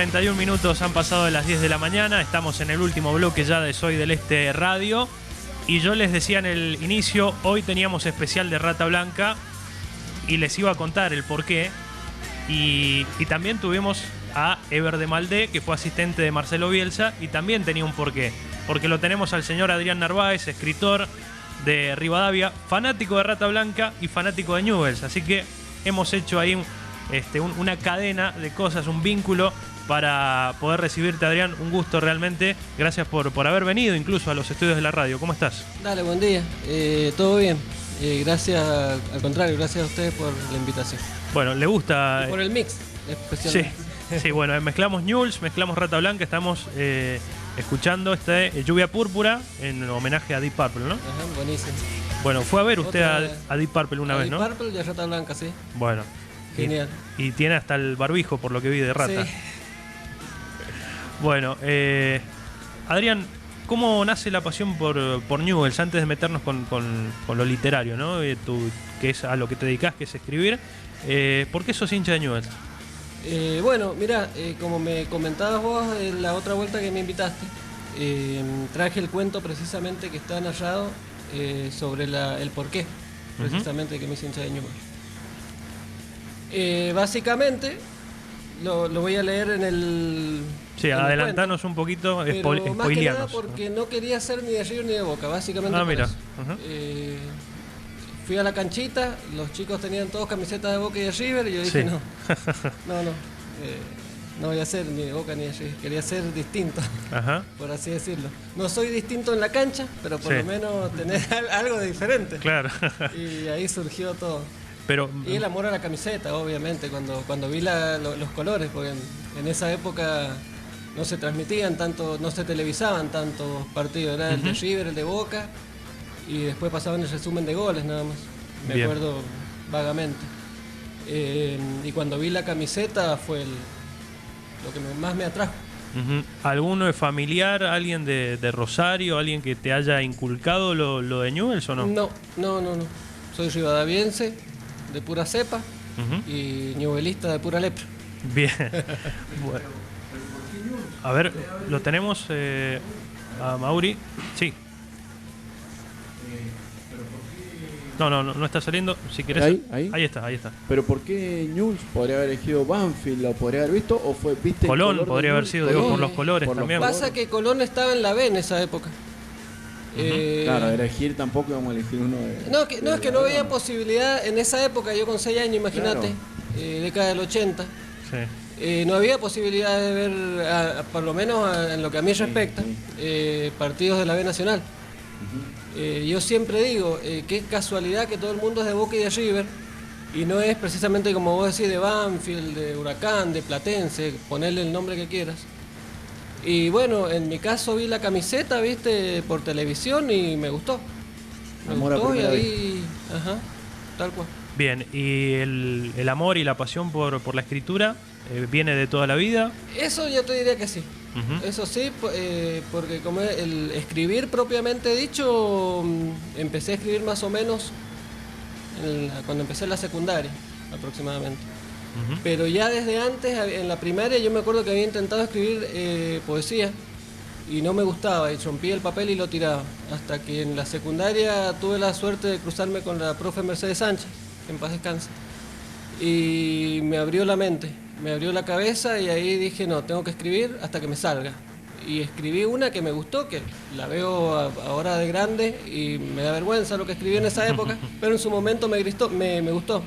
31 minutos han pasado de las 10 de la mañana. Estamos en el último bloque ya de Soy del Este Radio. Y yo les decía en el inicio, hoy teníamos especial de Rata Blanca y les iba a contar el porqué. Y también tuvimos a Ever de Maldé, que fue asistente de Marcelo Bielsa, y también tenía un porqué. Porque lo tenemos al señor Adrián Narváez, escritor de Rivadavia, fanático de Rata Blanca y fanático de Newell's. Así que hemos hecho ahí una cadena de cosas, un vínculo para poder recibirte, Adrián. Un gusto realmente. Gracias por haber venido incluso a los estudios de la radio. ¿Cómo estás? Dale, buen día. Todo bien. Gracias, al contrario, gracias a ustedes por la invitación. Bueno, ¿le gusta? Y por el mix, especialmente. Sí, bueno, mezclamos Newell's, mezclamos Rata Blanca. Estamos escuchando Lluvia Púrpura en homenaje a Deep Purple, ¿no? Ajá, buenísimo. Bueno, fue a ver usted a Deep Purple una vez, ¿no? Deep Purple y a Rata Blanca, sí. Bueno. Genial. Y tiene hasta el barbijo, por lo que vi, de Rata. Sí. Bueno, Adrián, ¿cómo nace la pasión por Newell's? Antes de meternos con lo literario, ¿no? Que es a lo que te dedicas, que es escribir. ¿Por qué sos hincha de Newell's? Bueno, mira, como me comentabas vos en la otra vuelta que me invitaste, traje el cuento precisamente que está narrado sobre el porqué, precisamente, que me hice hincha de Newell's. Básicamente, lo voy a leer en el... Sí, adelantanos un poquito, más que spoileanos. nada porque no quería ser ni de River ni de Boca, básicamente. Mira. Fui a la canchita, los chicos tenían todos camisetas de Boca y de River, y yo dije, sí. No voy a ser ni de Boca ni de River, quería ser distinto, por así decirlo. No soy distinto en la cancha, pero por lo menos tener algo de diferente. Claro. Y ahí surgió todo. Pero, y el amor a la camiseta, obviamente, cuando vi los colores, porque en esa época no se transmitían tanto, no se televisaban tantos partidos, era el de River, el de Boca, y después pasaban el resumen de goles nada más, me acuerdo vagamente. Y cuando vi la camiseta fue lo que más me atrajo. ¿Alguno es familiar, alguien de Rosario, alguien que te haya inculcado lo de Newell's o no? No. Soy rivadaviense, de pura cepa, y newellista de pura lepra. Bien. Bueno. A ver, lo tenemos a Mauri. Sí. No está saliendo. Si querés. Ahí está. Pero ¿por qué Newell's? ¿Podría haber elegido Banfield? ¿Lo podría haber visto? ¿O viste Colón? Podría haber sido, digo, por los colores también. Pasa que Colón estaba en la B en esa época. Claro, elegir tampoco íbamos a elegir uno de... Es que no veía posibilidad en esa época, yo con 6 años, imagínate, década del 80. Sí. No había posibilidad de ver, por lo menos en lo que a mí respecta, partidos de la B Nacional. Yo siempre digo, qué casualidad que todo el mundo es de Boca y de River, y no es precisamente como vos decís de Banfield, de Huracán, de Platense, ponerle el nombre que quieras. Y bueno, en mi caso vi la camiseta, viste, por televisión y me gustó. Me gustó y ahí, tal cual. Bien, ¿y el amor y la pasión por la escritura viene de toda la vida? Eso yo te diría que sí. Eso sí, porque como el escribir propiamente dicho, empecé a escribir más o menos cuando empecé la secundaria, aproximadamente. Pero ya desde antes, en la primaria, yo me acuerdo que había intentado escribir poesía y no me gustaba, y rompía el papel y lo tiraba. Hasta que en la secundaria tuve la suerte de cruzarme con la profe Mercedes Sánchez, que en paz descanse, y me abrió la mente, me abrió la cabeza, y ahí dije, no, tengo que escribir hasta que me salga. Y escribí una que me gustó, que la veo ahora de grande y me da vergüenza lo que escribí en esa época, pero en su momento me gustó.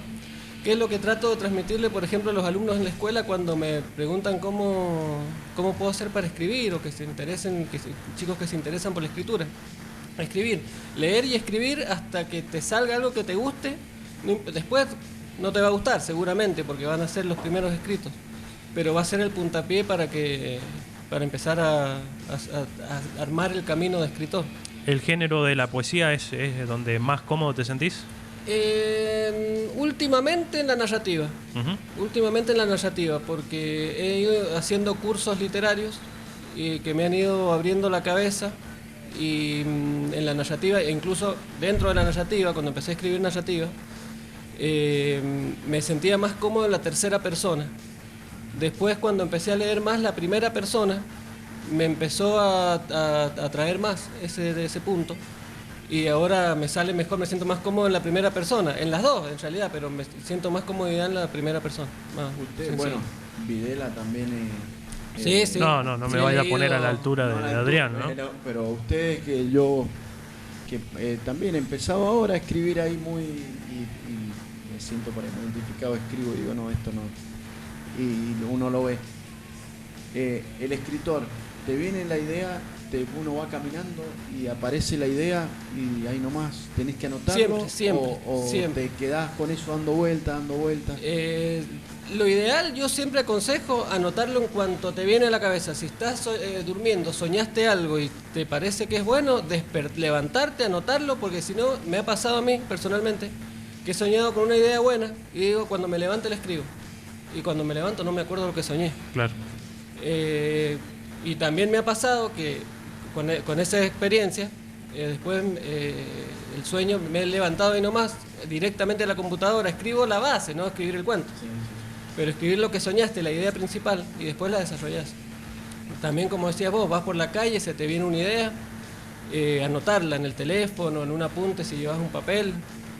¿Qué es lo que trato de transmitirle, por ejemplo, a los alumnos en la escuela cuando me preguntan cómo puedo hacer para escribir, o chicos que se interesan por la escritura? Escribir, leer y escribir hasta que te salga algo que te guste. Después no te va a gustar, seguramente, porque van a ser los primeros escritos, pero va a ser el puntapié para empezar a armar el camino de escritor. ¿El género de la poesía es donde más cómodo te sentís? Últimamente en la narrativa. Últimamente en la narrativa, porque he ido haciendo cursos literarios que me han ido abriendo la cabeza, y en la narrativa, e incluso dentro de la narrativa, cuando empecé a escribir narrativa, me sentía más cómodo en la tercera persona. Después, cuando empecé a leer más la primera persona, me empezó a atraer más ese punto. Y ahora me sale mejor, me siento más cómodo en la primera persona, en las dos en realidad, pero me siento más comodidad en la primera persona. Usted, bueno, Videla también sí. No me vaya a poner a la altura de Adrián, ¿no? Pero usted que yo también he empezado ahora a escribir ahí muy y me siento por ahí muy identificado, escribo y digo, no, esto no. Y uno lo ve. El escritor, te viene la idea, uno va caminando y aparece la idea y ahí nomás tenés que anotarlo. Siempre. Te quedás con eso dando vueltas. Lo ideal, yo siempre aconsejo anotarlo en cuanto te viene a la cabeza. Si estás durmiendo, soñaste algo y te parece que es bueno, levantarte, anotarlo, porque si no, me ha pasado a mí personalmente que he soñado con una idea buena y digo, cuando me levante la escribo. Y cuando me levanto no me acuerdo lo que soñé. Claro. Y también me ha pasado que con esa experiencia, después el sueño me he levantado y nomás directamente a la computadora, escribo la base, no escribir el cuento. Sí. Pero escribir lo que soñaste, la idea principal, y después la desarrollás. También, como decías vos, vas por la calle, se te viene una idea, anotarla en el teléfono, en un apunte si llevas un papel.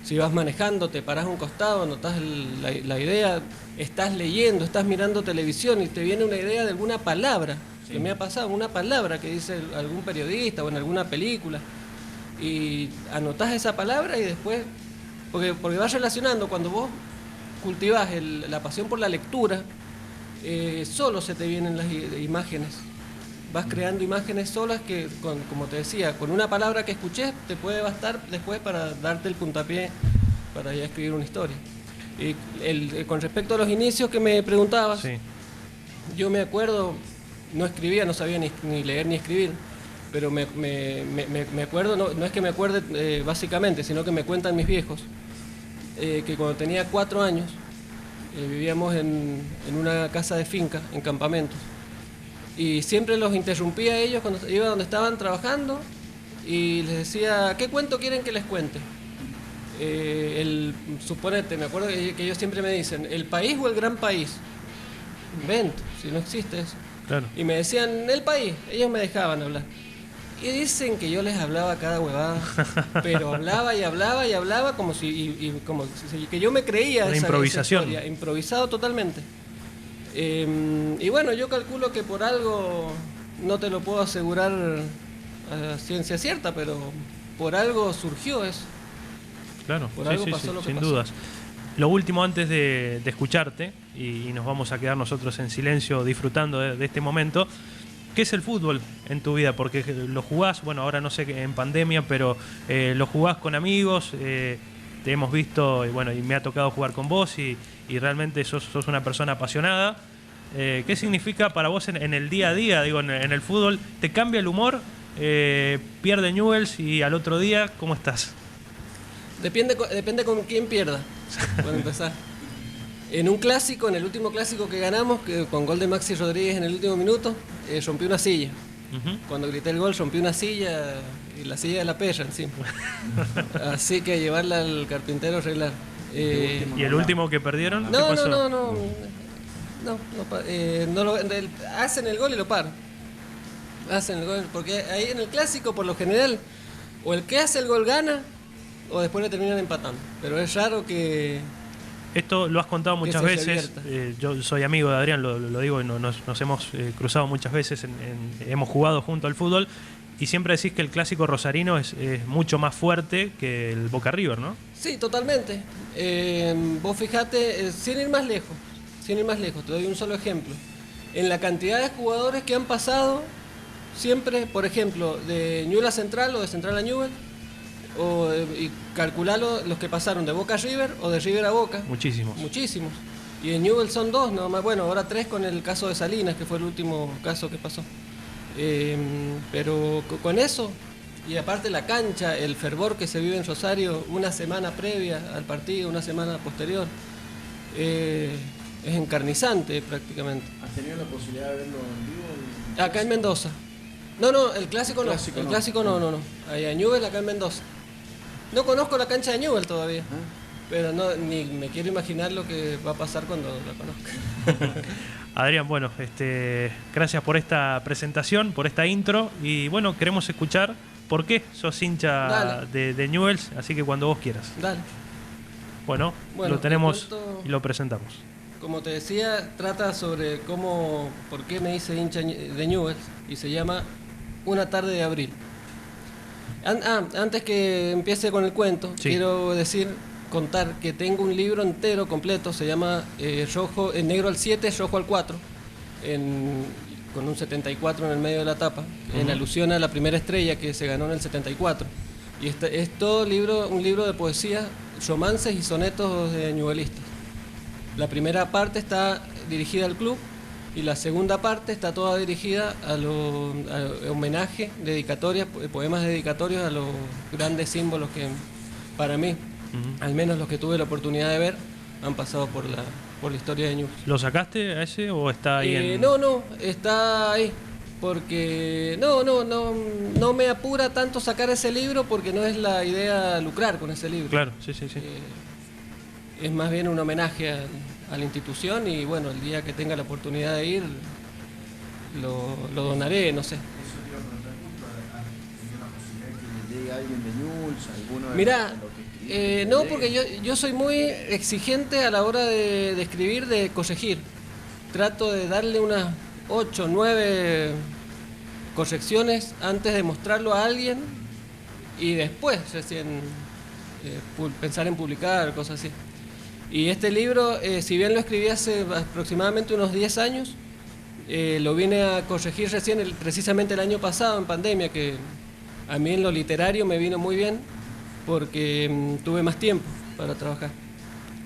Si vas manejando, te parás a un costado, anotás la idea, estás leyendo, estás mirando televisión y te viene una idea de alguna palabra. Sí. Que me ha pasado, una palabra que dice algún periodista o en alguna película. Y anotás esa palabra y después, porque vas relacionando, cuando vos cultivás la pasión por la lectura, solo se te vienen las imágenes. Vas creando imágenes solas que, como te decía, con una palabra que escuché te puede bastar después para darte el puntapié para ya escribir una historia. Y con respecto a los inicios que me preguntabas, sí. Yo me acuerdo, no escribía, no sabía ni leer ni escribir, pero me acuerdo, no es que me acuerde básicamente, sino que me cuentan mis viejos, que cuando tenía 4 años vivíamos en una casa de finca, en campamentos. Y siempre los interrumpía a ellos cuando iba donde estaban trabajando y les decía, ¿qué cuento quieren que les cuente? Suponete, me acuerdo que ellos siempre me dicen, ¿el país o el gran país? Invento, si no existe eso. Claro. Y me decían, el país, ellos me dejaban hablar. Y dicen que yo les hablaba cada huevada, pero hablaba como si que yo me creía esa improvisación. Esa historia, improvisado totalmente. Y bueno, yo calculo que por algo, no te lo puedo asegurar a ciencia cierta, pero por algo surgió eso. Claro, por algo pasó lo que sin pasó. dudas. Lo último antes de escucharte, y nos vamos a quedar nosotros en silencio disfrutando de este momento, ¿qué es el fútbol en tu vida? Porque lo jugás, bueno, ahora no sé en pandemia, pero lo jugás con amigos, te hemos visto, y bueno, y me ha tocado jugar con vos, y realmente sos una persona apasionada. ¿Qué significa para vos en el día a día, digo, en el fútbol? ¿Te cambia el humor? ¿Pierde Newell's y al otro día cómo estás? Depende con quién pierda, para empezar. En un clásico, en el último clásico que ganamos, con gol de Maxi Rodríguez en el último minuto, rompí una silla. Uh-huh. Cuando grité el gol, rompí una silla, y la silla de la perra encima. Así que llevarla al carpintero a arreglar. ¿Y el último que perdieron? No, hacen el gol y lo paran. Hacen el gol, porque ahí en el clásico, por lo general, o el que hace el gol gana, o después le terminan empatando. Pero es raro que... Esto lo has contado muchas veces, yo soy amigo de Adrián, lo digo, nos hemos cruzado muchas veces, hemos jugado junto al fútbol, y siempre decís que el clásico rosarino es mucho más fuerte que el Boca River, ¿no? Sí, totalmente. Vos fijate, sin ir más lejos, te doy un solo ejemplo. En la cantidad de jugadores que han pasado, siempre, por ejemplo, de Ñuble a Central o de Central a Ñuble, y calcularlo los que pasaron de Boca a River o de River a Boca. Muchísimos. Y en Newell's son 2, nomás, bueno, ahora 3 con el caso de Salinas, que fue el último caso que pasó. Pero con eso, y aparte la cancha, el fervor que se vive en Rosario una semana previa al partido, una semana posterior, es encarnizante prácticamente. ¿Has tenido la posibilidad de verlo en vivo? Acá en Mendoza. No, el clásico no. El clásico no. Allá en Newell's, acá en Mendoza. No conozco la cancha de Newell's todavía. Pero no, ni me quiero imaginar lo que va a pasar cuando la conozca. Adrián, bueno, gracias por esta presentación, por esta intro. Y bueno, queremos escuchar por qué sos hincha de Newell's, así que cuando vos quieras. Dale. Bueno, lo tenemos y lo presentamos. Como te decía, trata sobre por qué me hice hincha de Newell's y se llama Una tarde de abril. Antes que empiece con el cuento, quiero contar que tengo un libro entero completo, se llama Negro al 7, Rojo al 4, con un 74 en el medio de la tapa, en alusión a la primera estrella que se ganó en el 74. Y es todo un libro de poesía, romances y sonetos de newellistas. La primera parte está dirigida al club y la segunda parte está toda dirigida a homenaje, dedicatorias, poemas dedicatorios a los grandes símbolos que para mí, al menos los que tuve la oportunidad de ver, han pasado por la historia de Newell's. ¿Lo sacaste a ese o está ahí No, está ahí. Porque no me apura tanto sacar ese libro porque no es la idea lucrar con ese libro. Claro, sí. Es más bien un homenaje a la institución y bueno, el día que tenga la oportunidad de ir lo donaré, no sé. ¿Eso te iba a preguntar justo? ¿Hay una posibilidad que le llegue a alguien de Newell's? ¿Alguno de Mirá, lo que escribiste? no, porque yo soy muy exigente a la hora de escribir, de corregir. Trato de darle unas 8, 9 correcciones antes de mostrarlo a alguien y después recién pensar en publicar, cosas así. Y este libro, si bien lo escribí hace aproximadamente unos 10 años, lo vine a corregir recién precisamente el año pasado en pandemia, que a mí en lo literario me vino muy bien porque tuve más tiempo para trabajar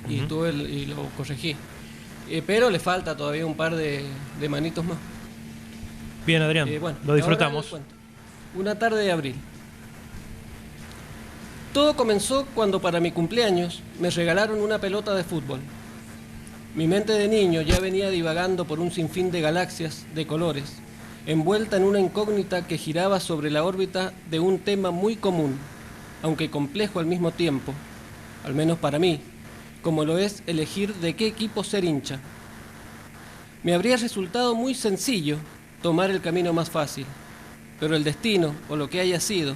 y lo corregí. Pero le falta todavía un par de manitos más. Bien, Adrián, lo disfrutamos. Una tarde de abril. Todo comenzó cuando para mi cumpleaños me regalaron una pelota de fútbol. Mi mente de niño ya venía divagando por un sinfín de galaxias de colores, envuelta en una incógnita que giraba sobre la órbita de un tema muy común, aunque complejo al mismo tiempo, al menos para mí, como lo es elegir de qué equipo ser hincha. Me habría resultado muy sencillo tomar el camino más fácil, pero el destino, o lo que haya sido,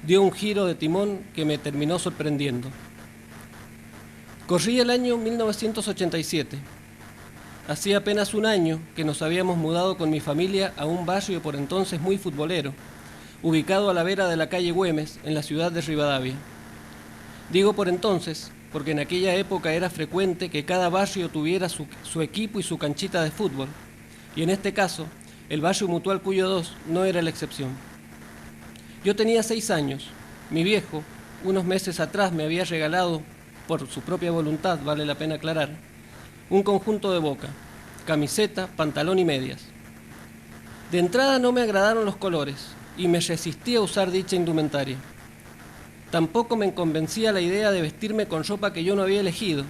dio un giro de timón que me terminó sorprendiendo. Corría el año 1987. Hacía apenas un año que nos habíamos mudado con mi familia a un barrio por entonces muy futbolero, ubicado a la vera de la calle Güemes, en la ciudad de Rivadavia. Digo por entonces, porque en aquella época era frecuente que cada barrio tuviera su equipo y su canchita de fútbol, y en este caso, el barrio Mutual Cuyo 2 no era la excepción. Yo tenía 6 años. Mi viejo, unos meses atrás, me había regalado, por su propia voluntad, vale la pena aclarar, un conjunto de Boca, camiseta, pantalón y medias. De entrada no me agradaron los colores y me resistí a usar dicha indumentaria. Tampoco me convencía la idea de vestirme con ropa que yo no había elegido,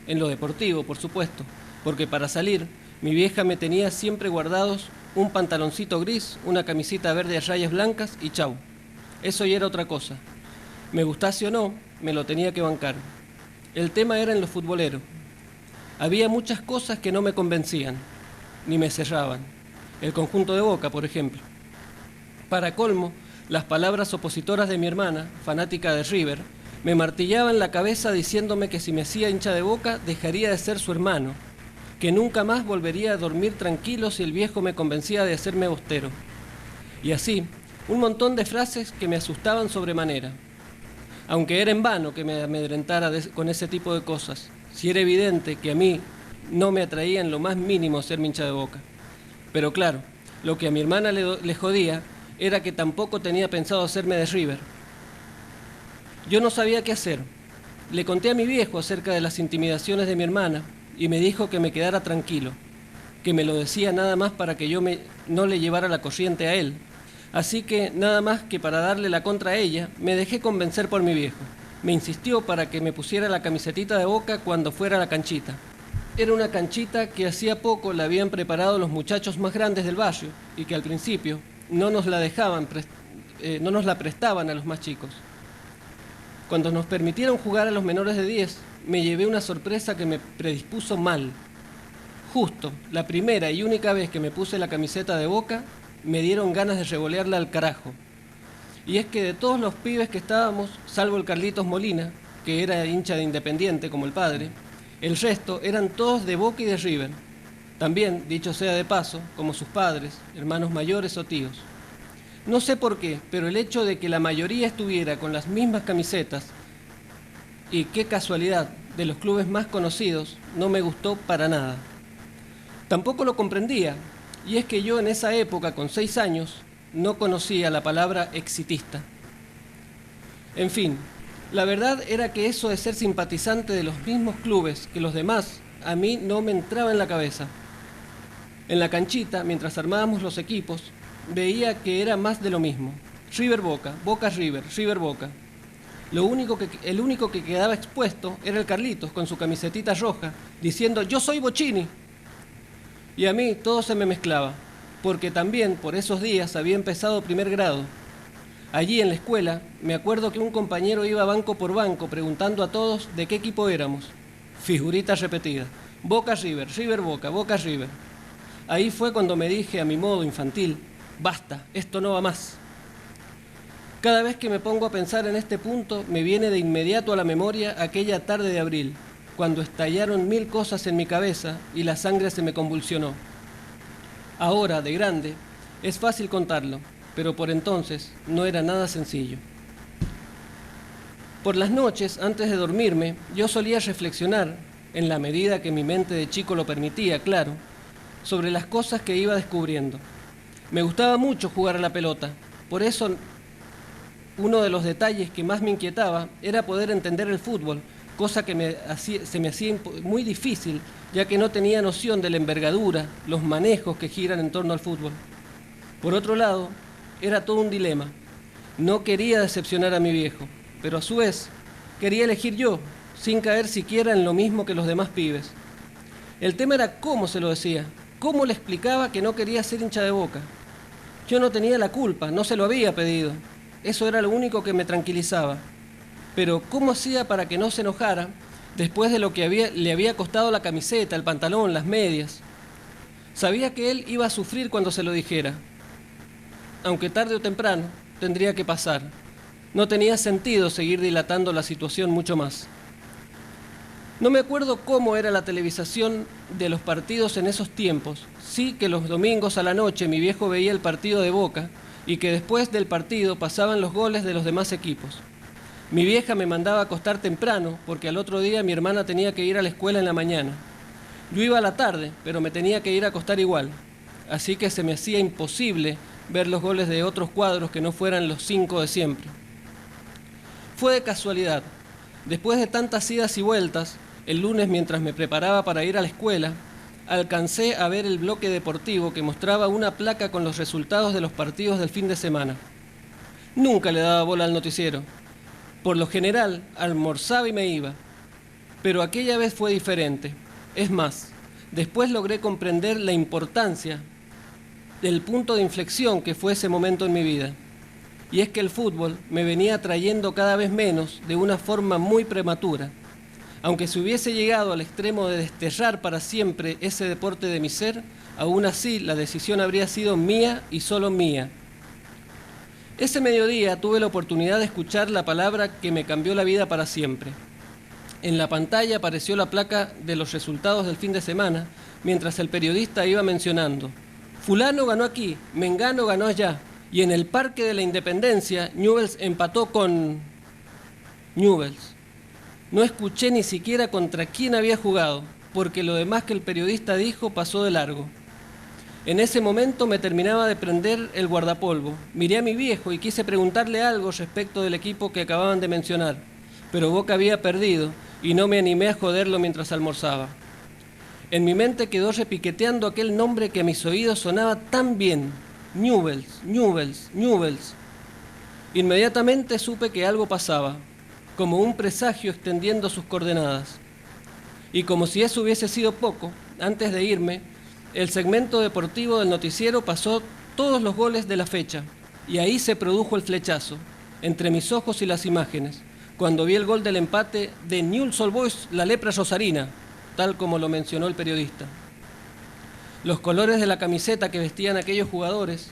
en lo deportivo, por supuesto, porque para salir, mi vieja me tenía siempre guardados un pantaloncito gris, una camisita verde a rayas blancas y chau. Eso ya era otra cosa. Me gustase o no, me lo tenía que bancar. El tema era en lo futbolero. Había muchas cosas que no me convencían, ni me cerraban. El conjunto de Boca, por ejemplo. Para colmo, las palabras opositoras de mi hermana, fanática de River, me martillaban la cabeza diciéndome que si me hacía hincha de Boca, dejaría de ser su hermano, que nunca más volvería a dormir tranquilo si el viejo me convencía de hacerme austero. Y así, un montón de frases que me asustaban sobremanera. Aunque era en vano que me amedrentara con ese tipo de cosas, si era evidente que a mí no me atraía en lo más mínimo ser hincha de Boca. Pero claro, lo que a mi hermana le jodía era que tampoco tenía pensado hacerme de River. Yo no sabía qué hacer. Le conté a mi viejo acerca de las intimidaciones de mi hermana y me dijo que me quedara tranquilo, que me lo decía nada más para que yo no le llevara la corriente a él. Así que, nada más que para darle la contra a ella, me dejé convencer por mi viejo. Me insistió para que me pusiera la camisetita de Boca cuando fuera a la canchita. Era una canchita que hacía poco la habían preparado los muchachos más grandes del barrio y que al principio no nos la prestaban a los más chicos. Cuando nos permitieron jugar a los menores de 10, me llevé una sorpresa que me predispuso mal. Justo, la primera y única vez que me puse la camiseta de Boca, me dieron ganas de revolearla al carajo. Y es que de todos los pibes que estábamos, salvo el Carlitos Molina, que era hincha de Independiente como el padre, el resto eran todos de Boca y de River. También, dicho sea de paso, como sus padres, hermanos mayores o tíos. No sé por qué, pero el hecho de que la mayoría estuviera con las mismas camisetas, y qué casualidad, de los clubes más conocidos, no me gustó para nada. Tampoco lo comprendía, y es que yo en esa época, con 6 años, no conocía la palabra exitista. En fin, la verdad era que eso de ser simpatizante de los mismos clubes que los demás, a mí no me entraba en la cabeza. En la canchita, mientras armábamos los equipos, veía que era más de lo mismo. River Boca, Boca River, River Boca. El único que quedaba expuesto era el Carlitos con su camisetita roja, diciendo «Yo soy Bocchini». Y a mí todo se me mezclaba, porque también por esos días había empezado primer grado. Allí en la escuela me acuerdo que un compañero iba banco por banco preguntando a todos de qué equipo éramos. Figurita repetida. Boca River, River Boca, Boca River. Ahí fue cuando me dije a mi modo infantil, basta, esto no va más. Cada vez que me pongo a pensar en este punto, me viene de inmediato a la memoria aquella tarde de abril, cuando estallaron 1000 cosas en mi cabeza y la sangre se me convulsionó. Ahora, de grande, es fácil contarlo, pero por entonces no era nada sencillo. Por las noches, antes de dormirme, yo solía reflexionar, en la medida que mi mente de chico lo permitía, claro, sobre las cosas que iba descubriendo. Me gustaba mucho jugar a la pelota, por eso uno de los detalles que más me inquietaba era poder entender el fútbol, cosa que se me hacía muy difícil, ya que no tenía noción de la envergadura, los manejos que giran en torno al fútbol. Por otro lado, era todo un dilema. No quería decepcionar a mi viejo, pero a su vez quería elegir yo, sin caer siquiera en lo mismo que los demás pibes. El tema era cómo se lo decía, cómo le explicaba que no quería ser hincha de Boca. Yo no tenía la culpa, no se lo había pedido. Eso era lo único que me tranquilizaba. Pero ¿cómo hacía para que no se enojara después de lo que le había costado la camiseta, el pantalón, las medias? Sabía que él iba a sufrir cuando se lo dijera. Aunque tarde o temprano tendría que pasar. No tenía sentido seguir dilatando la situación mucho más. No me acuerdo cómo era la televisación de los partidos en esos tiempos. Sí que los domingos a la noche mi viejo veía el partido de Boca y que después del partido pasaban los goles de los demás equipos. Mi vieja me mandaba a acostar temprano porque al otro día mi hermana tenía que ir a la escuela en la mañana. Yo iba a la tarde, pero me tenía que ir a acostar igual. Así que se me hacía imposible ver los goles de otros cuadros que no fueran los 5 de siempre. Fue de casualidad. Después de tantas idas y vueltas, el lunes mientras me preparaba para ir a la escuela, alcancé a ver el bloque deportivo que mostraba una placa con los resultados de los partidos del fin de semana. Nunca le daba bola al noticiero. Por lo general, almorzaba y me iba. Pero aquella vez fue diferente. Es más, después logré comprender la importancia del punto de inflexión que fue ese momento en mi vida. Y es que el fútbol me venía atrayendo cada vez menos de una forma muy prematura. Aunque se hubiese llegado al extremo de desterrar para siempre ese deporte de mi ser, aún así la decisión habría sido mía y solo mía. Ese mediodía tuve la oportunidad de escuchar la palabra que me cambió la vida para siempre. En la pantalla apareció la placa de los resultados del fin de semana, mientras el periodista iba mencionando: fulano ganó aquí, mengano ganó allá, y en el Parque de la Independencia, Newell's empató con Newell's. No escuché ni siquiera contra quién había jugado, porque lo demás que el periodista dijo pasó de largo. En ese momento me terminaba de prender el guardapolvo. Miré a mi viejo y quise preguntarle algo respecto del equipo que acababan de mencionar, pero Boca había perdido y no me animé a joderlo mientras almorzaba. En mi mente quedó repiqueteando aquel nombre que a mis oídos sonaba tan bien: Newell's, Newell's, Newell's. Inmediatamente supe que algo pasaba, como un presagio extendiendo sus coordenadas. Y como si eso hubiese sido poco, antes de irme, el segmento deportivo del noticiero pasó todos los goles de la fecha, y ahí se produjo el flechazo, entre mis ojos y las imágenes, cuando vi el gol del empate de Newell's Old Boys, la lepra rosarina, tal como lo mencionó el periodista. Los colores de la camiseta que vestían aquellos jugadores,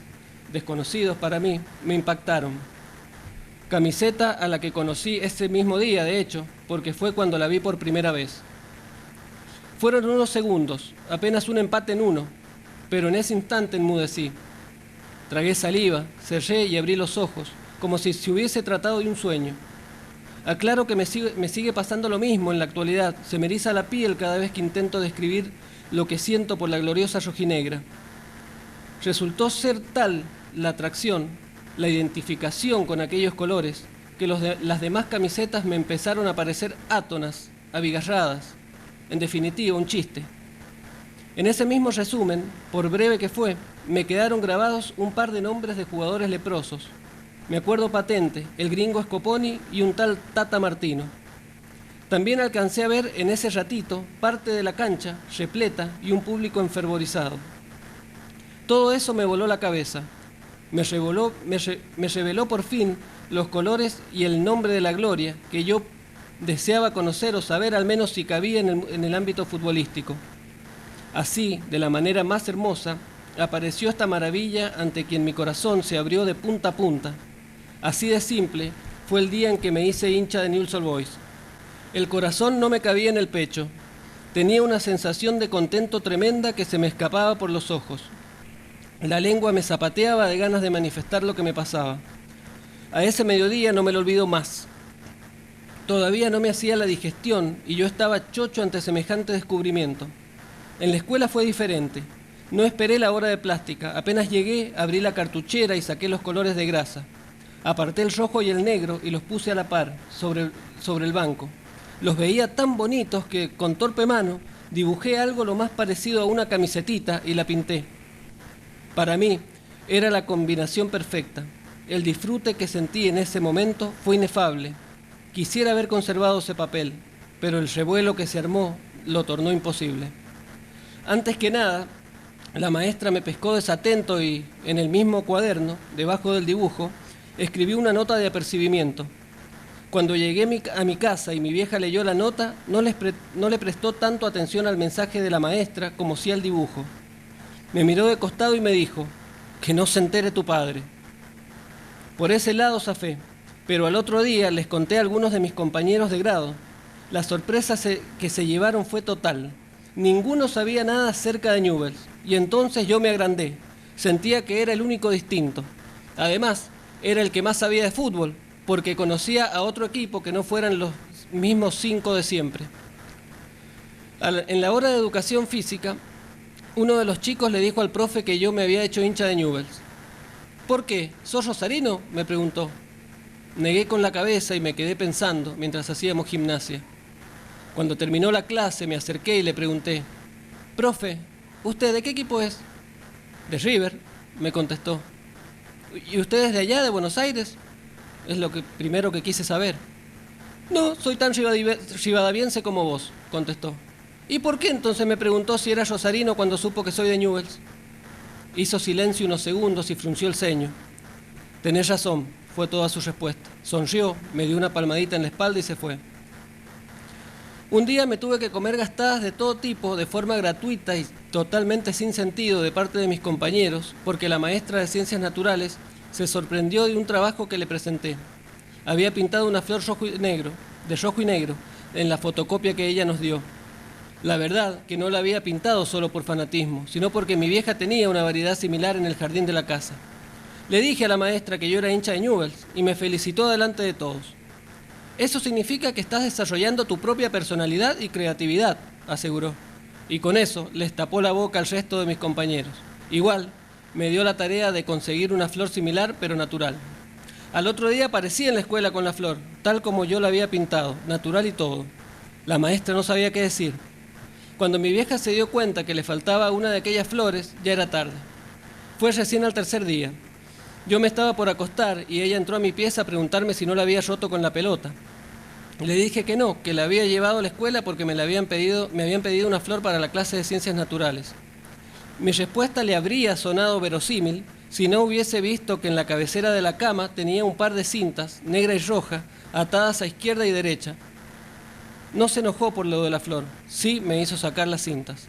desconocidos para mí, me impactaron. Camiseta a la que conocí ese mismo día, de hecho, porque fue cuando la vi por primera vez. Fueron unos segundos, apenas un empate en uno, pero en ese instante enmudecí. Tragué saliva, cerré y abrí los ojos, como si se hubiese tratado de un sueño. Aclaro que me sigue pasando lo mismo en la actualidad. Se me eriza la piel cada vez que intento describir lo que siento por la gloriosa rojinegra. Resultó ser tal la atracción, la identificación con aquellos colores, que las demás camisetas me empezaron a parecer átonas, abigarradas. En definitiva, un chiste. En ese mismo resumen, por breve que fue, me quedaron grabados un par de nombres de jugadores leprosos. Me acuerdo patente, el gringo Scoponi y un tal Tata Martino. También alcancé a ver en ese ratito parte de la cancha repleta y un público enfervorizado. Todo eso me voló la cabeza. Me reveló por fin los colores y el nombre de la gloria que yo deseaba conocer o saber al menos si cabía en el ámbito futbolístico. Así, de la manera más hermosa, apareció esta maravilla ante quien mi corazón se abrió de punta a punta. Así de simple fue el día en que me hice hincha de Newell's Old Boys. El corazón no me cabía en el pecho. Tenía una sensación de contento tremenda que se me escapaba por los ojos. La lengua me zapateaba de ganas de manifestar lo que me pasaba. A ese mediodía no me lo olvido más. Todavía no me hacía la digestión y yo estaba chocho ante semejante descubrimiento. En la escuela fue diferente. No esperé la hora de plástica. Apenas llegué, abrí la cartuchera y saqué los colores de grasa. Aparté el rojo y el negro y los puse a la par, sobre el banco. Los veía tan bonitos que, con torpe mano, dibujé algo lo más parecido a una camisetita y la pinté. Para mí, era la combinación perfecta. El disfrute que sentí en ese momento fue inefable. Quisiera haber conservado ese papel, pero el revuelo que se armó lo tornó imposible. Antes que nada, la maestra me pescó desatento y, en el mismo cuaderno, debajo del dibujo, escribí una nota de apercibimiento. Cuando llegué a mi casa y mi vieja leyó la nota, no le prestó tanto atención al mensaje de la maestra como sí al dibujo. Me miró de costado y me dijo, que no se entere tu padre. Por ese lado zafé, pero al otro día les conté a algunos de mis compañeros de grado. La sorpresa que se llevaron fue total. Ninguno sabía nada acerca de Newell's, y entonces yo me agrandé. Sentía que era el único distinto. Además, era el que más sabía de fútbol, porque conocía a otro equipo que no fueran los mismos 5 de siempre. En la hora de educación física, uno de los chicos le dijo al profe que yo me había hecho hincha de Newell's. ¿Por qué? ¿Sos rosarino?, me preguntó. Negué con la cabeza y me quedé pensando mientras hacíamos gimnasia. Cuando terminó la clase me acerqué y le pregunté, «Profe, ¿usted de qué equipo es?» «De River», me contestó. «¿Y usted es de allá, de Buenos Aires?» Es lo primero que quise saber. «No, soy tan rivadaviense como vos», contestó. «¿Y por qué entonces me preguntó si era rosarino cuando supo que soy de Newell's?» Hizo silencio unos segundos y frunció el ceño. «Tenés razón», fue toda su respuesta. Sonrió, me dio una palmadita en la espalda y se fue. Un día me tuve que comer gastadas de todo tipo, de forma gratuita y totalmente sin sentido de parte de mis compañeros, porque la maestra de Ciencias Naturales se sorprendió de un trabajo que le presenté. Había pintado una flor de rojo y negro, en la fotocopia que ella nos dio. La verdad que no la había pintado solo por fanatismo, sino porque mi vieja tenía una variedad similar en el jardín de la casa. Le dije a la maestra que yo era hincha de Newell's y me felicitó delante de todos. «Eso significa que estás desarrollando tu propia personalidad y creatividad», aseguró. Y con eso les tapó la boca al resto de mis compañeros. Igual, me dio la tarea de conseguir una flor similar pero natural. Al otro día aparecí en la escuela con la flor, tal como yo la había pintado, natural y todo. La maestra no sabía qué decir. Cuando mi vieja se dio cuenta que le faltaba una de aquellas flores, ya era tarde. Fue recién al tercer día. Yo me estaba por acostar y ella entró a mi pieza a preguntarme si no la había roto con la pelota. Le dije que no, que la había llevado a la escuela porque me habían pedido una flor para la clase de Ciencias Naturales. Mi respuesta le habría sonado verosímil si no hubiese visto que en la cabecera de la cama tenía un par de cintas, negra y roja, atadas a izquierda y derecha. No se enojó por lo de la flor, sí me hizo sacar las cintas.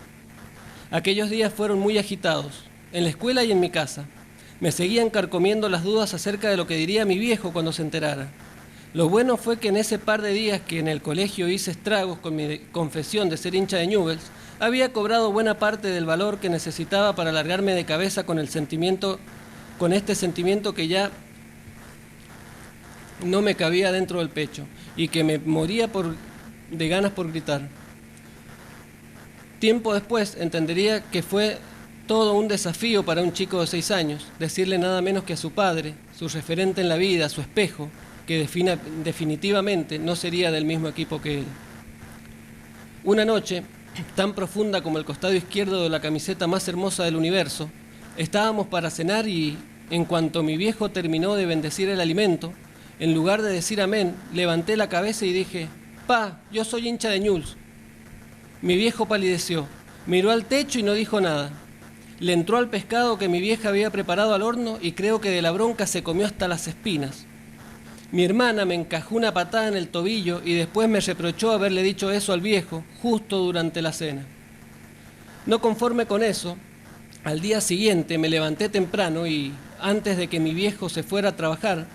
Aquellos días fueron muy agitados, en la escuela y en mi casa. Me seguían carcomiendo las dudas acerca de lo que diría mi viejo cuando se enterara. Lo bueno fue que en ese par de días que en el colegio hice estragos con mi confesión de ser hincha de Newell's, había cobrado buena parte del valor que necesitaba para largarme de cabeza con este sentimiento que ya no me cabía dentro del pecho y que me moría de ganas por gritar. Tiempo después entendería que fue todo un desafío para un chico de 6 años, decirle nada menos que a su padre, su referente en la vida, su espejo, que definitivamente no sería del mismo equipo que él. Una noche, tan profunda como el costado izquierdo de la camiseta más hermosa del universo, estábamos para cenar y, en cuanto mi viejo terminó de bendecir el alimento, en lugar de decir amén, levanté la cabeza y dije: «Pa, yo soy hincha de Newell's». Mi viejo palideció, miró al techo y no dijo nada. Le entró al pescado que mi vieja había preparado al horno y creo que de la bronca se comió hasta las espinas. Mi hermana me encajó una patada en el tobillo y después me reprochó haberle dicho eso al viejo justo durante la cena. No conforme con eso, al día siguiente me levanté temprano y, antes de que mi viejo se fuera a trabajar,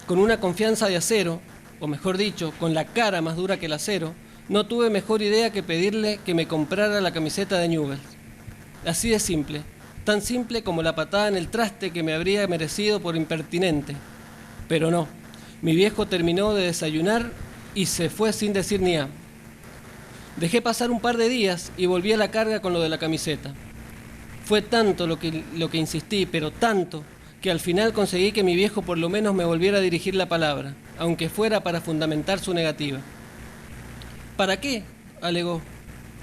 con una confianza de acero, o mejor dicho, con la cara más dura que el acero, no tuve mejor idea que pedirle que me comprara la camiseta de Newell's. Así de simple, tan simple como la patada en el traste que me habría merecido por impertinente. Pero no, mi viejo terminó de desayunar y se fue sin decir ni a. Dejé pasar un par de días y volví a la carga con lo de la camiseta. Fue tanto lo que insistí, pero tanto, que al final conseguí que mi viejo por lo menos me volviera a dirigir la palabra, aunque fuera para fundamentar su negativa. ¿Para qué?, alegó.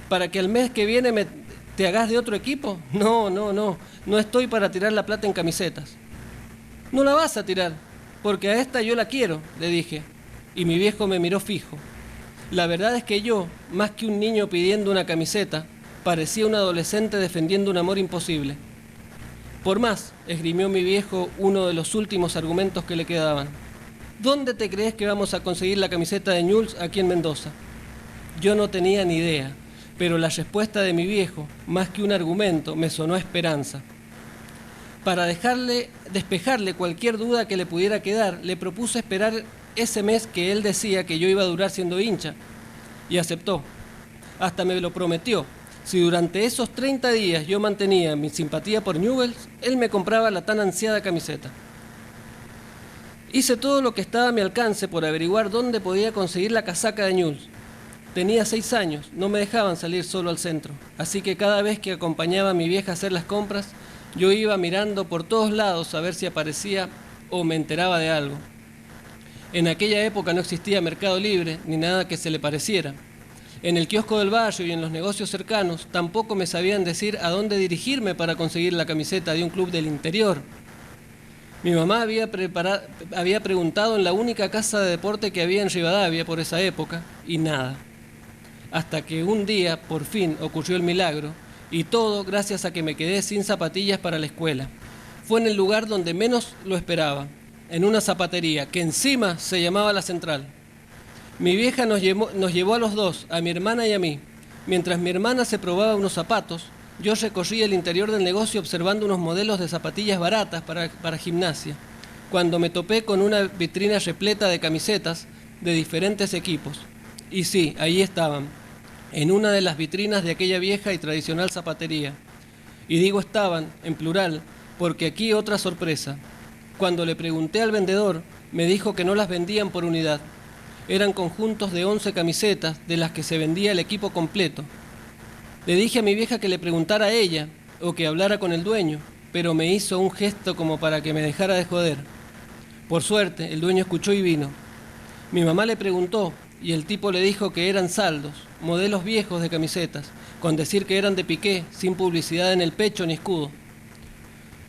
¿Para que al mes que viene te hagas de otro equipo? No estoy para tirar la plata en camisetas. No la vas a tirar, porque a esta yo la quiero, le dije, y mi viejo me miró fijo. La verdad es que yo, más que un niño pidiendo una camiseta, parecía un adolescente defendiendo un amor imposible. Por más, esgrimió mi viejo uno de los últimos argumentos que le quedaban. ¿Dónde te crees que vamos a conseguir la camiseta de Newell's aquí en Mendoza? Yo no tenía ni idea, pero la respuesta de mi viejo, más que un argumento, me sonó a esperanza. Para despejarle cualquier duda que le pudiera quedar, le propuse esperar ese mes que él decía que yo iba a durar siendo hincha, y aceptó. Hasta me lo prometió. Si durante esos 30 días yo mantenía mi simpatía por Newell's, él me compraba la tan ansiada camiseta. Hice todo lo que estaba a mi alcance por averiguar dónde podía conseguir la casaca de Newell's. Tenía 6 años, no me dejaban salir solo al centro, así que cada vez que acompañaba a mi vieja a hacer las compras, yo iba mirando por todos lados a ver si aparecía o me enteraba de algo. En aquella época no existía Mercado Libre ni nada que se le pareciera. En el kiosco del barrio y en los negocios cercanos tampoco me sabían decir a dónde dirigirme para conseguir la camiseta de un club del interior. Mi mamá había preguntado en la única casa de deporte que había en Rivadavia por esa época y nada. Hasta que un día, por fin, ocurrió el milagro, y todo gracias a que me quedé sin zapatillas para la escuela. Fue en el lugar donde menos lo esperaba, en una zapatería, que encima se llamaba La Central. Mi vieja nos llevó a los dos, a mi hermana y a mí. Mientras mi hermana se probaba unos zapatos, yo recorrí el interior del negocio observando unos modelos de zapatillas baratas para gimnasia, cuando me topé con una vitrina repleta de camisetas de diferentes equipos. Y sí, ahí estaban, en una de las vitrinas de aquella vieja y tradicional zapatería. Y digo estaban, en plural, porque aquí otra sorpresa. Cuando le pregunté al vendedor, me dijo que no las vendían por unidad. Eran conjuntos de 11 camisetas, de las que se vendía el equipo completo. Le dije a mi vieja que le preguntara a ella, o que hablara con el dueño, pero me hizo un gesto como para que me dejara de joder. Por suerte, el dueño escuchó y vino. Mi mamá le preguntó, y el tipo le dijo que eran saldos, modelos viejos de camisetas, con decir que eran de piqué, sin publicidad en el pecho ni escudo.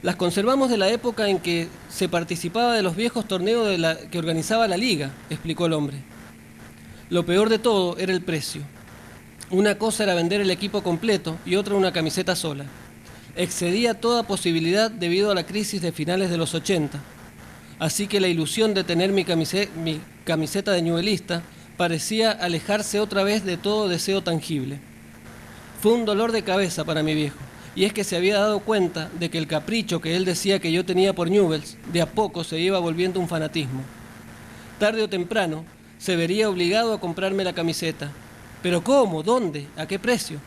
Las conservamos de la época en que se participaba de los viejos torneos que organizaba la liga, explicó el hombre. Lo peor de todo era el precio. Una cosa era vender el equipo completo y otra una camiseta sola. excedía toda posibilidad debido a la crisis de finales de los 80. Así que la ilusión de tener mi camiseta de ñubelista parecía alejarse otra vez de todo deseo tangible. Fue un dolor de cabeza para mi viejo, y es que se había dado cuenta de que el capricho que él decía que yo tenía por Newell's de a poco se iba volviendo un fanatismo. Tarde o temprano se vería obligado a comprarme la camiseta. ¿Pero cómo? ¿Dónde? ¿A qué precio?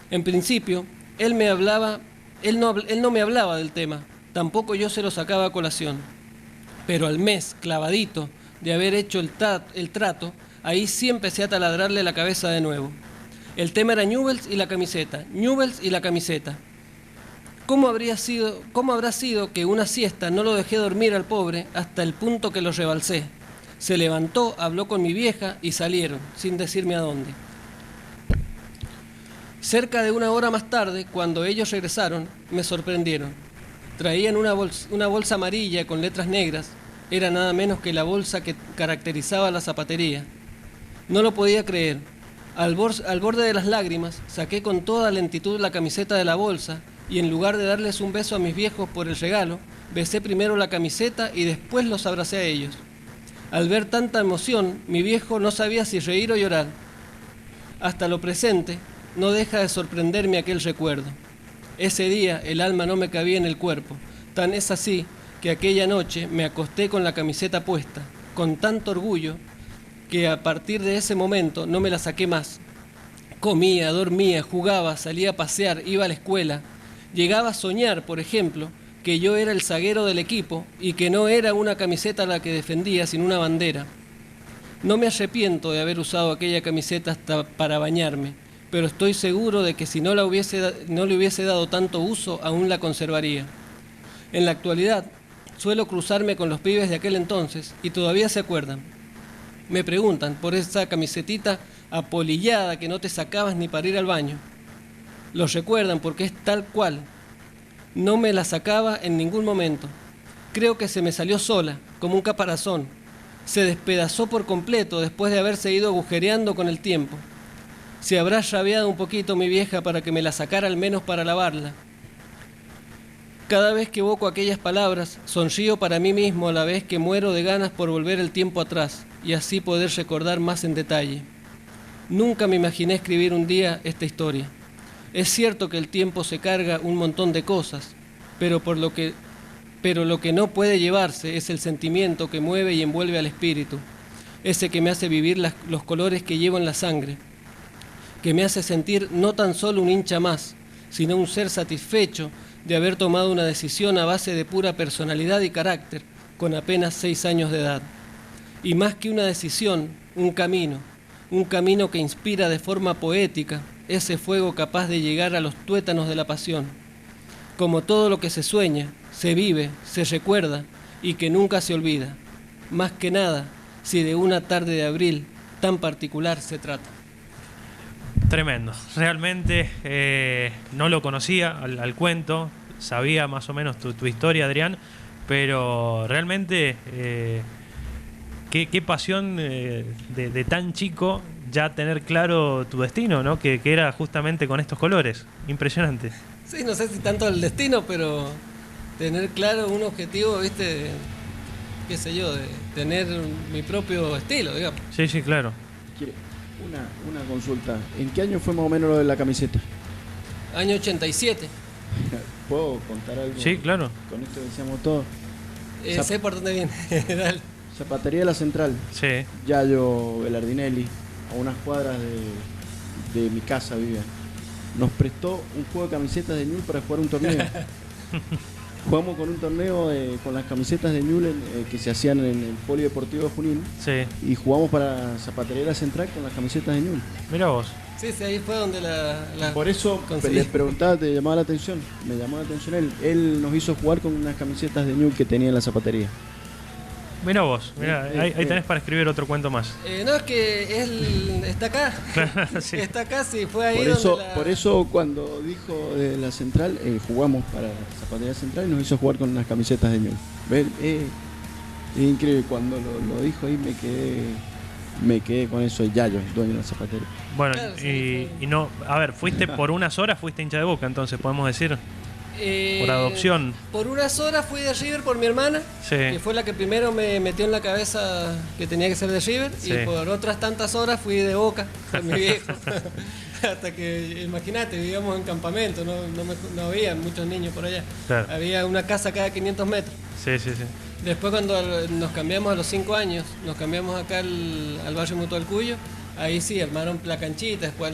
En principio, él no me hablaba del tema, tampoco yo se lo sacaba a colación. Pero al mes, clavadito, de haber hecho el trato, ahí sí empecé a taladrarle la cabeza de nuevo. El tema era Newell's y la camiseta, Newell's y la camiseta. ¿Cómo habrá sido que una siesta no lo dejé dormir al pobre hasta el punto que lo rebalsé? Se levantó, habló con mi vieja y salieron, sin decirme a dónde. Cerca de 1 hora más tarde, cuando ellos regresaron, me sorprendieron. Traían una bolsa amarilla con letras negras. Era nada menos que la bolsa que caracterizaba la zapatería. No lo podía creer. Al borde de las lágrimas, saqué con toda lentitud la camiseta de la bolsa y en lugar de darles un beso a mis viejos por el regalo, besé primero la camiseta y después los abracé a ellos. Al ver tanta emoción, mi viejo no sabía si reír o llorar. Hasta lo presente, no deja de sorprenderme aquel recuerdo. Ese día el alma no me cabía en el cuerpo. Tan es así que aquella noche me acosté con la camiseta puesta, con tanto orgullo, que a partir de ese momento no me la saqué más. Comía, dormía, jugaba, salía a pasear, iba a la escuela. Llegaba a soñar, por ejemplo, que yo era el zaguero del equipo y que no era una camiseta la que defendía, sino una bandera. No me arrepiento de haber usado aquella camiseta hasta para bañarme, pero estoy seguro de que si no le hubiese dado tanto uso, aún la conservaría. En la actualidad, suelo cruzarme con los pibes de aquel entonces y todavía se acuerdan. Me preguntan por esa camisetita apolillada que no te sacabas ni para ir al baño. Los recuerdan porque es tal cual. No me la sacaba en ningún momento. Creo que se me salió sola, como un caparazón. Se despedazó por completo después de haberse ido agujereando con el tiempo. Se habrá rabiado un poquito mi vieja para que me la sacara al menos para lavarla. Cada vez que evoco aquellas palabras, sonrío para mí mismo a la vez que muero de ganas por volver el tiempo atrás y así poder recordar más en detalle. Nunca me imaginé escribir un día esta historia. Es cierto que el tiempo se carga un montón de cosas, pero lo que no puede llevarse es el sentimiento que mueve y envuelve al espíritu, ese que me hace vivir los colores que llevo en la sangre, que me hace sentir no tan solo un hincha más, sino un ser satisfecho de haber tomado una decisión a base de pura personalidad y carácter con apenas 6 años de edad. Y más que una decisión, un camino que inspira de forma poética ese fuego capaz de llegar a los tuétanos de la pasión. Como todo lo que se sueña, se vive, se recuerda y que nunca se olvida. Más que nada, si de una tarde de abril tan particular se trata. Tremendo. Realmente no lo conocía al cuento, sabía más o menos tu historia, Adrián, pero realmente qué pasión de tan chico ya tener claro tu destino, ¿no? Que era justamente con estos colores. Impresionante. Sí, no sé si tanto el destino, pero tener claro un objetivo, ¿viste? Qué sé yo, de tener mi propio estilo, digamos. Sí, sí, claro. Una consulta. ¿En qué año fue más o menos lo de la camiseta? Año 87. ¿Puedo contar algo? Sí, claro. Con esto decíamos todo. Sé por dónde viene. Zapatería La Central. Sí. Yayo Belardinelli, a unas cuadras de mi casa vivía. Nos prestó un juego de camisetas de Newell's para jugar un torneo. Jugamos con un torneo con las camisetas de Newell's que se hacían en el Polideportivo de Junín. Sí. Y jugamos para Zapatería La Central con las camisetas de Newell's. Mira vos. Sí, ahí fue donde la Por eso conseguí. les preguntaba, te llamaba la atención. Me llamó la atención él. Él nos hizo jugar con unas camisetas de Newell's que tenía en la zapatería. Mira vos, mira, ahí tenés para escribir otro cuento más. No, es que él está acá. Sí. Está acá, sí, fue ahí Por eso cuando dijo de La Central, jugamos para Zapatería Central y nos hizo jugar con unas camisetas de Newell's. Es increíble, cuando lo dijo ahí me quedé con eso de Yayo, dueño de la zapatería. Bueno, Claro, sí, y no, a ver, fuiste por unas horas, fuiste hincha de Boca, entonces podemos decir. por adopción. Por unas horas fui de River por mi hermana, Sí. que fue la que primero me metió en la cabeza que tenía que ser de River, Sí. y por otras tantas horas fui de Boca con mi viejo. Hasta que, imagínate, vivíamos en campamento, no había muchos niños por allá. Claro. Había una casa cada 500 metros. Sí, sí, sí. Después cuando nos cambiamos a los 5 años, nos cambiamos acá al barrio Mutual Cuyo, ahí sí, armaron la canchita, después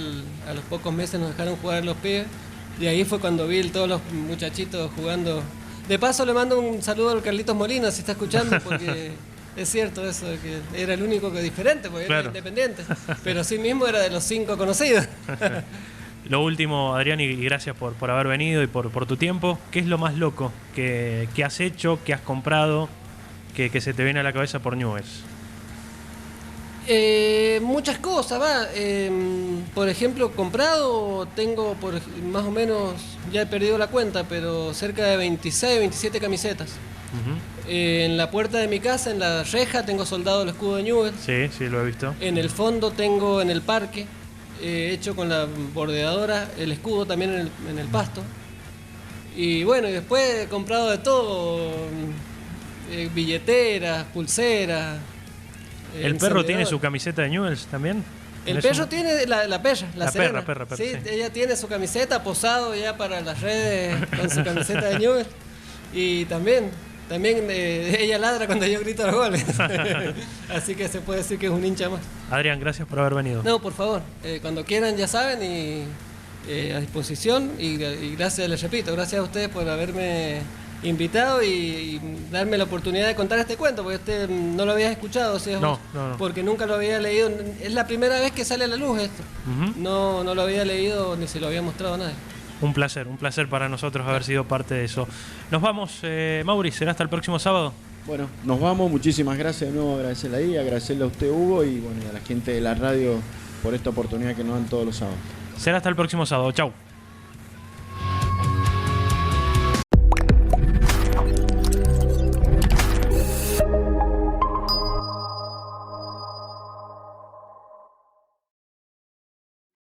a los pocos meses nos dejaron jugar los pibes, y ahí fue cuando vi todos los muchachitos jugando. De paso le mando un saludo al Carlitos Molina, si está escuchando, porque es cierto eso, que era el único que diferente, porque Claro. era independiente, pero sí mismo era de los 5 conocidos. Lo último, Adrián, y gracias por haber venido y por tu tiempo. ¿Qué es lo más loco que has hecho, que has comprado, que se te viene a la cabeza por Newell's? Muchas cosas, va. Por ejemplo, comprado tengo más o menos, ya he perdido la cuenta, pero cerca de 26, 27 camisetas. Ujú. En la puerta de mi casa, en la reja, tengo soldado el escudo de Newell's. Sí, sí, lo he visto. En el fondo tengo en el parque, hecho con la bordeadora, el escudo también en el pasto. Y bueno, y después he comprado de todo, billeteras, pulseras. ¿El perro tiene su camiseta de Newell's también? El perro tiene la perra, la Serena. perra, Sí, sí. ella tiene su camiseta, posado ya para las redes con su camiseta de Newell's. Y también ella ladra cuando yo grito los goles. Así que se puede decir que es un hincha más. Adrián, gracias por haber venido. No, por favor, cuando quieran ya saben y a disposición. Y gracias, les repito, gracias a ustedes por haberme invitado y darme la oportunidad de contar este cuento, porque no lo habías escuchado, ¿sí? No. Porque nunca lo había leído. Es la primera vez que sale a la luz esto. Ujú. No lo había leído ni se lo había mostrado a nadie. Un placer para nosotros haber sido parte de eso. Nos vamos, Mauri, ¿será hasta el próximo sábado? Bueno, nos vamos. Muchísimas gracias de nuevo, agradecerle ahí, agradecerle a usted, Hugo, y bueno, y a la gente de la radio por esta oportunidad que nos dan todos los sábados. Será hasta el próximo sábado. Chau.